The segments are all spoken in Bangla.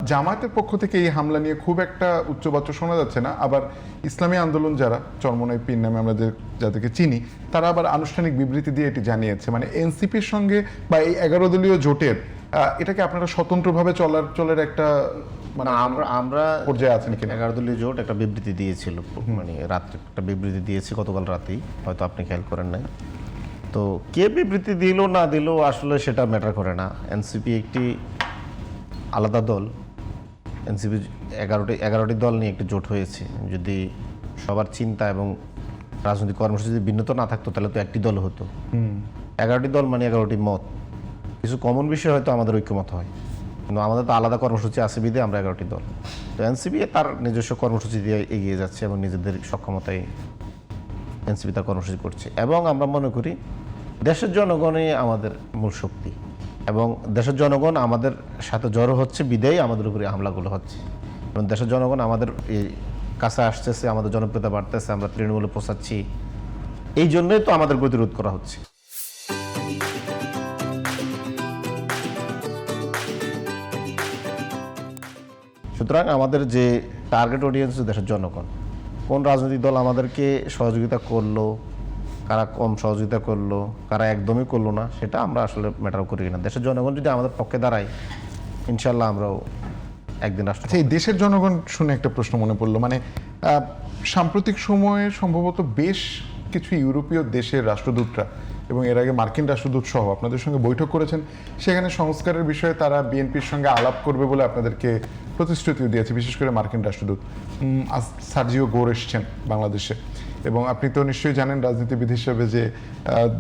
জামায়াতের পক্ষ থেকে এই হামলা নিয়ে খুব একটা উচ্চবাচ্য শোনা যাচ্ছে না, আবার ইসলামী আন্দোলন যারা চরমোনাই পীর নামে আমরা যাদেরকে চিনি তারা আবার আনুষ্ঠানিক বিবৃতি দিয়ে এটি জানিয়েছে, মানে এনসিপির সঙ্গে বা এই 11 দলীয় জোটের এটাকে আপনারা স্বতন্ত্রভাবে চলার একটা মানে আমরা পর্যায়ে আছেন কিনা? 11 দলীয় জোট একটা বিবৃতি দিয়েছিল, মানে রাত্রে একটা বিবৃতি দিয়েছে গতকাল রাতেই, হয়তো আপনি খেয়াল করেন নাই। তো কে বিবৃতি দিল না দিল আসলে সেটা ম্যাটার করে না। এনসিপি একটি আলাদা দল, এনসিপি 11টি দল নিয়ে একটি জোট হয়েছে। যদি সবার চিন্তা এবং রাজনৈতিক কর্মসূচি যদি ভিন্নতা না থাকতো তাহলে তো একটি দল হতো। 11টি দল মানে 11টি মত, কিছু কমন বিষয় হয়তো আমাদের ঐক্যমত হয়, কিন্তু আমাদের তো আলাদা কর্মসূচি আছে বিধে আমরা 11টি দল। তো এনসিপি তার নিজস্ব কর্মসূচি দিয়ে এগিয়ে যাচ্ছে এবং নিজেদের সক্ষমতায় এনসিপি তার কর্মসূচি করছে। এবং আমরা মনে করি দেশের জনগণই আমাদের মূল শক্তি এবং দেশের জনগণ আমাদের সাথে জড়ো হচ্ছে বিদেই আমাদের উপরে হামলাগুলো হচ্ছে। এবং দেশের জনগণ আমাদের এই কাছে আসতেছে, আমাদের জনপ্রিয়তা বাড়তেছে, আমরা তৃণমূলে পৌঁছাচ্ছি, এই জন্যই তো আমাদের প্রতিরোধ করা হচ্ছে। সুতরাং আমাদের যে টার্গেট অডিয়েন্স দেশের জনগণ, কোন রাজনৈতিক দল আমাদেরকে সহযোগিতা করলো, কারা কম সহযোগিতা করলো, কারা একদমই করলো না, সেটা আমরা আসলে ম্যাটার করি না। দেশের জনগণ যদি আমাদের পক্ষে দাঁড়ায় ইনশাল্লাহ আমরাও একদিন রাষ্ট্র। এই দেশের জনগণ শুনে একটা প্রশ্ন মনে পড়লো, মানে সাম্প্রতিক সময়ে সম্ভবত বেশ কিছু ইউরোপীয় দেশের রাষ্ট্রদূতরা এবং এর আগে মার্কিন রাষ্ট্রদূত সহ আপনাদের সঙ্গে বৈঠক করেছেন, সেখানে সংস্কারের বিষয়ে তারা বিএনপির সঙ্গে আলাপ করবে বলে আপনাদেরকে প্রতিশ্রুতিও দিয়েছে, বিশেষ করে মার্কিন রাষ্ট্রদূত সার্জিও গোর এসছেন বাংলাদেশে। এবং আপনি তো নিশ্চয়ই জানেন রাজনীতিবিদ হিসেবে যে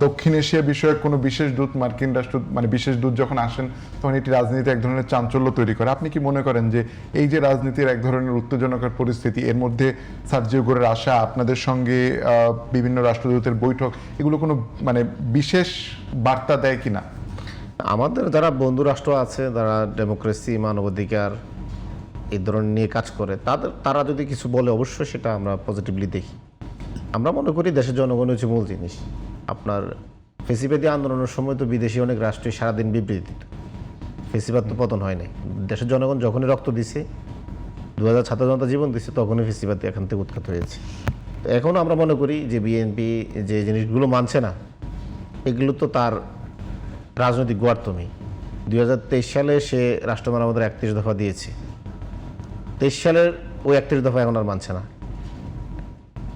দক্ষিণ এশিয়া বিষয়ক কোনো বিশেষ দূত মার্কিন মানে বিশেষ দূত যখন আসেন তখন এটি রাজনীতি এক ধরনের চাঞ্চল্য তৈরি করে। আপনি কি মনে করেন যে এই যে রাজনীতির এক ধরনের উত্তেজনকর পরিস্থিতি, এর মধ্যে সার্জিও গোরের আসা, আপনাদের সঙ্গে বিভিন্ন রাষ্ট্রদূতের বৈঠক, এগুলো কোনো মানে বিশেষ বার্তা দেয় কিনা? আমাদের যারা বন্ধু রাষ্ট্র আছে, যারা ডেমোক্রেসি, মানবাধিকার এই ধরনের নিয়ে কাজ করে, তারা যদি কিছু বলে অবশ্যই সেটা আমরা পজিটিভলি দেখি। আমরা মনে করি দেশের জনগণ হচ্ছে মূল জিনিস। আপনার ফেসিবাদী আন্দোলনের সময় তো বিদেশি অনেক রাষ্ট্রই সারাদিন বিবৃতি দিত, ফেসিবাদ তো পতন হয় নাই। দেশের জনগণ যখনই রক্ত দিছে, 2000 ছাত্র জনতা জীবন দিচ্ছে, তখনই ফেসিবাদ এখান থেকে উৎখাত হয়েছে। তো এখনও আমরা মনে করি যে বিএনপি যে জিনিসগুলো মানছে না, এগুলো তো তার রাজনৈতিক গোয়ার্তমি। 2023 সালে সে রাষ্ট্র মেরামতের 31 দফা দিয়েছে, 23 সালের ওই 31 দফা এখন আর মানছে না,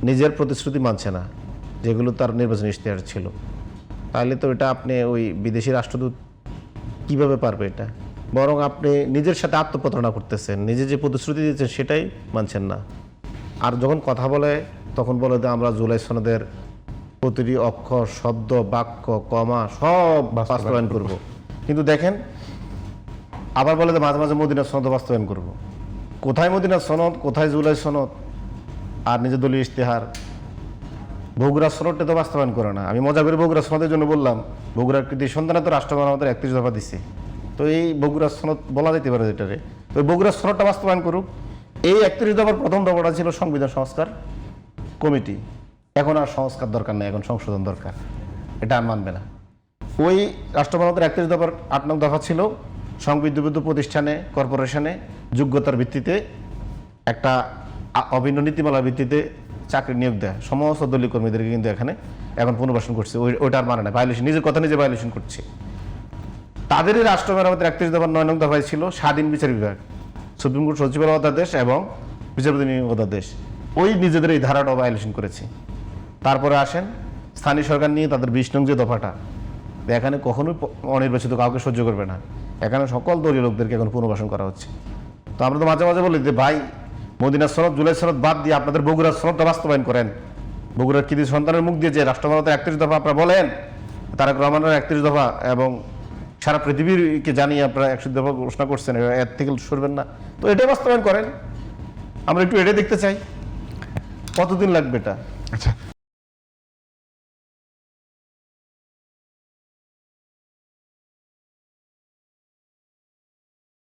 নিজের প্রতিশ্রুতি মানছে না যেগুলো তার নির্বাচনী ইশতেহার ছিল। তাহলে তো এটা আপনি ওই বিদেশি রাষ্ট্রদূত কিভাবে পারবে এটা? বরং আপনি নিজের সাথে আত্মপ্রতারণা করতেছেন, নিজে যে প্রতিশ্রুতি দিয়েছেন সেটাই মানছেন না। আর যখন কথা বলে তখন বলে যে আমরা জুলাই সনদের প্রতিটি অক্ষর, শব্দ, বাক্য, কমা সব বাস্তবায়ন করব। কিন্তু দেখেন আবার বলে যে মাঝে মাঝে মদিনার সনদ বাস্তবায়ন করব। কোথায় মদিনার সনদ, কোথায় জুলাই সনদ? আর নিজের দলীয় ইশতেহার বগুড়া সনদটা তো বাস্তবায়ন করে না। আমি মজা করে বগুড়া সনদের জন্য বললাম, বগুড়ার কৃতি সন্তানে তো রাষ্ট্র মেরামতের 31 দফা দিচ্ছে, তো এই বগুড়া সনদ বলা যেতে পারে যেটারে, তো বগুড়া সনদটা বাস্তবায়ন করুক। এই 31 দফার প্রথম দফাটা ছিল সংবিধান সংস্কার কমিটি, এখন আর সংস্কার দরকার নেই, এখন সংশোধন দরকার, এটা আর মানবে না। ওই রাষ্ট্র মেরামতের 31 দফার 8 নং দফা ছিল সংবিধিবদ্ধ প্রতিষ্ঠানে, কর্পোরেশনে যোগ্যতার ভিত্তিতে একটা অভিন্ন নীতিমালার ভিত্তিতে চাকরি নিয়োগ দেয় সমস্ত দলীয় কর্মীদেরকে, কিন্তু এখানে এখন পুনর্বাসন করছে, ওইটা আর মানে না, ভায়োলেশন, নিজের কথা নিজে ভায়োলেশন করছে। তাদেরই রাষ্ট্র মেরামতের 31 দফার 9 নং দফায় ছিল স্বাধীন বিচার বিভাগ, সুপ্রিম কোর্ট সচিবের অধ্যাদেশ এবং বিচারপতি নিয়োগ অধ্যাদেশ, ওই নিজেদের এই ধারাটাও ভায়োলেশন করেছে। তারপরে আসেন স্থানীয় সরকার নিয়ে তাদের 20 নং যে দফাটা, এখানে কখনোই অনির্বাচিত কাউকে সহ্য করবে না, এখানে সকল দলীয় লোকদেরকে এখন পুনর্বাসন করা হচ্ছে। তো আমরা তো মাঝে মাঝে বলি যে ভাই মদিনার সনদ, জুলাই সনদ বাদ দিয়ে আপনাদের বগুড়ার সনদটা বাস্তবায়ন করেন। বগুড়ার কৃতি সন্তানের মুখ দিয়ে যে রাষ্ট্র মেরামতের 31 দফা আপনারা বলেন, তারেক রহমানের 31 দফা এবং সারা পৃথিবীকে জানিয়ে আপনারা 100 দফা ঘোষণা করছেন, এর থেকে সরবেন না, তো এটাই বাস্তবায়ন করেন। আমরা একটু এটা দেখতে চাই, কতদিন লাগবে এটা। আচ্ছা,